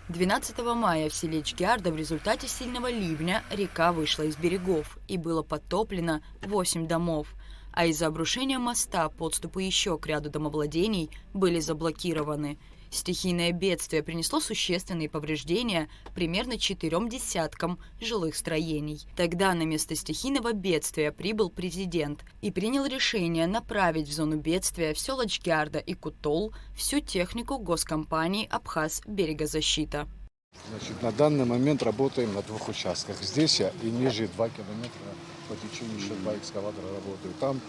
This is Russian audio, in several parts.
12 мая в селе Чгярда в результате сильного ливня река вышла из берегов и было подтоплено 8 домов. А из-за обрушения моста подступы еще к ряду домовладений были заблокированы. Стихийное бедствие принесло существенные повреждения примерно 4 десяткам жилых строений. Тогда на место стихийного бедствия прибыл президент и принял решение направить в зону бедствия в села Чгярда и Кутол всю технику госкомпании «Абхаз-Берегозащита». Значит, на данный момент работаем на 2 участках. Здесь и ниже 2 километра по течению еще 2 экскаватора работают. Там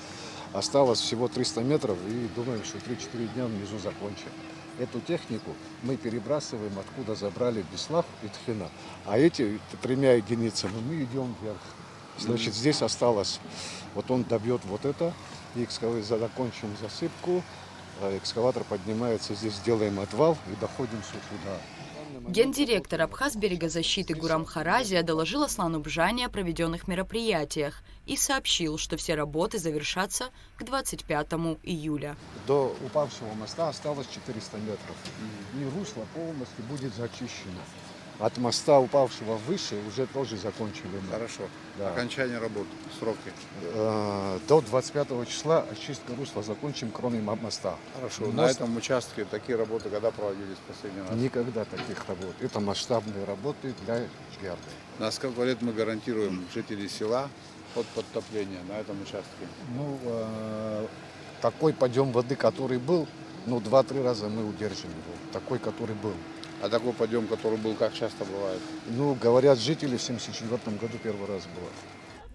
осталось всего 300 метров и думаем, что 3-4 дня внизу закончим. Эту технику мы перебрасываем, откуда забрали Беслав и Тхина. А эти 3 единицами мы идем вверх. Значит, здесь осталось, вот он добьет вот это, и закончим засыпку. Экскаватор поднимается, здесь делаем отвал и доходим сюда. Гендиректор «Абхаз-Берегозащиты» Гурам Харазия доложил Аслану Бжане о проведенных мероприятиях и сообщил, что все работы завершатся к 25 июля. До упавшего моста осталось 400 метров. И русло полностью будет зачищено. От моста упавшего выше уже тоже закончили. Хорошо. Да. Окончание работ, сроки. До 25 числа очистку русла закончим, кроме моста. Хорошо. На этом участке такие работы когда проводились последний раз? Никогда таких работ. Это масштабные работы для Чгярды. На сколько лет мы гарантируем жителей села от подтопления на этом участке? Ну, такой подъем воды, который был, 2-3 раза мы удержим его. Такой, который был. А такой подъем, который был, как часто бывает? Говорят, жители в 1974 году первый раз было.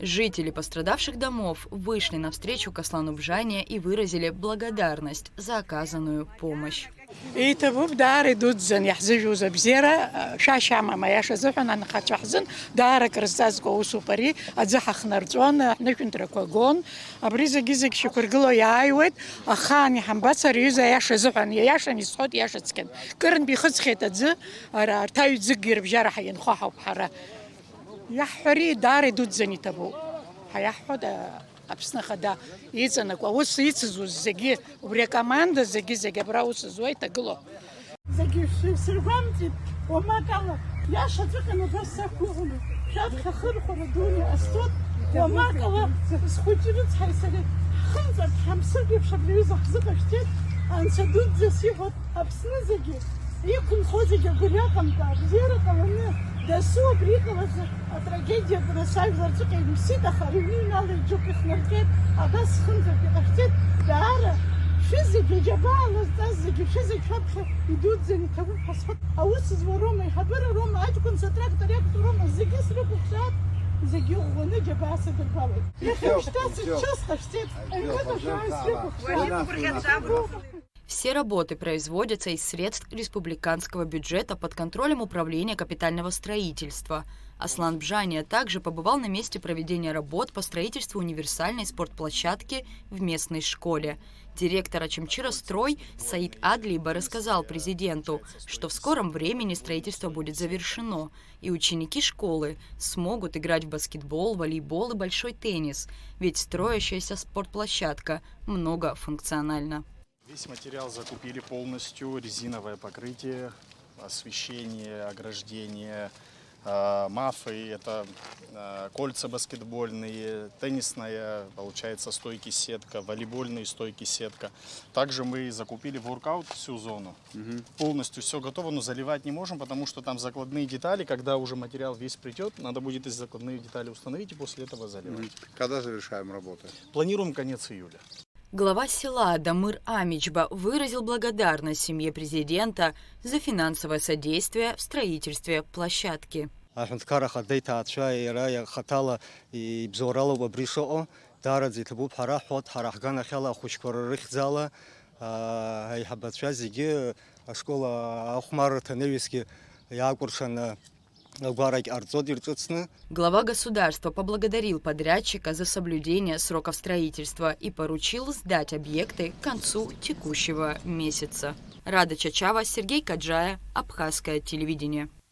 Жители пострадавших домов вышли навстречу к Аслану Бжане и выразили благодарность за оказанную помощь. إيه بدار دوتزن يحزجوا زبزيرة شاشة ما يشزحون أنا خاتش حزن دارك رزاز قو سوبري أزح خنرجون إحنا كنت ركوجون أبريز جيزك شكر قلو يعيود أخاني حنبصر يزا يشزحون ياشن يصعد ياشتسكن كرن بيخز خيت أتز أرتاي زجير بجارة حين خاحة وبحرة يحري دار دوتزن يتبو هيحود أبسنا خدا يتسنك ووس يتزو زجي وبريكاماندا زجي براوس زوي تقلو زجي سرقمتي وما قال يا شتكنا بس كولو شاد خخر خردوني أستود وما قال سخوتيرت حيسري خنزر حمسر بشبلي زحزق اشتيت أن شدود زسيفت أبسنا زجي يكون خوزي جبرياكم تاب زيارة قلنا دسوا بريقة трагедия бросай зарцука им сида харини налы джуки хнаркет абас хунза бихтет дара физики джабала зазги физик шапха идут за никого посад а ус зворома и хабара рома аджкун затрактор як рома зиги срубу хат зиги угоны джабаса дербалы я хочу часто штет это же Все работы производятся из средств республиканского бюджета под контролем Управления капитального строительства. Аслан Бжане также побывал на месте проведения работ по строительству универсальной спортплощадки в местной школе. Директор Ачамчира Строй Саид Адлиба рассказал президенту, что в скором времени строительство будет завершено, и ученики школы смогут играть в баскетбол, волейбол и большой теннис, ведь строящаяся спортплощадка многофункциональна. Весь материал закупили полностью, резиновое покрытие, освещение, ограждение, мафы, это кольца баскетбольные, теннисная, получается, стойки сетка, волейбольные стойки сетка. Также мы закупили воркаут всю зону. Полностью все готово, но заливать не можем, потому что там закладные детали, когда уже материал весь придет, надо будет эти закладные детали установить и после этого заливать. Когда завершаем работы? Планируем конец июля. Глава села Дамир Амичба выразил благодарность семье президента за финансовое содействие в строительстве площадки. Глава государства поблагодарил подрядчика за соблюдение сроков строительства и поручил сдать объекты к концу текущего месяца. Рада Чачава, Сергей Каджая, Абхазское телевидение.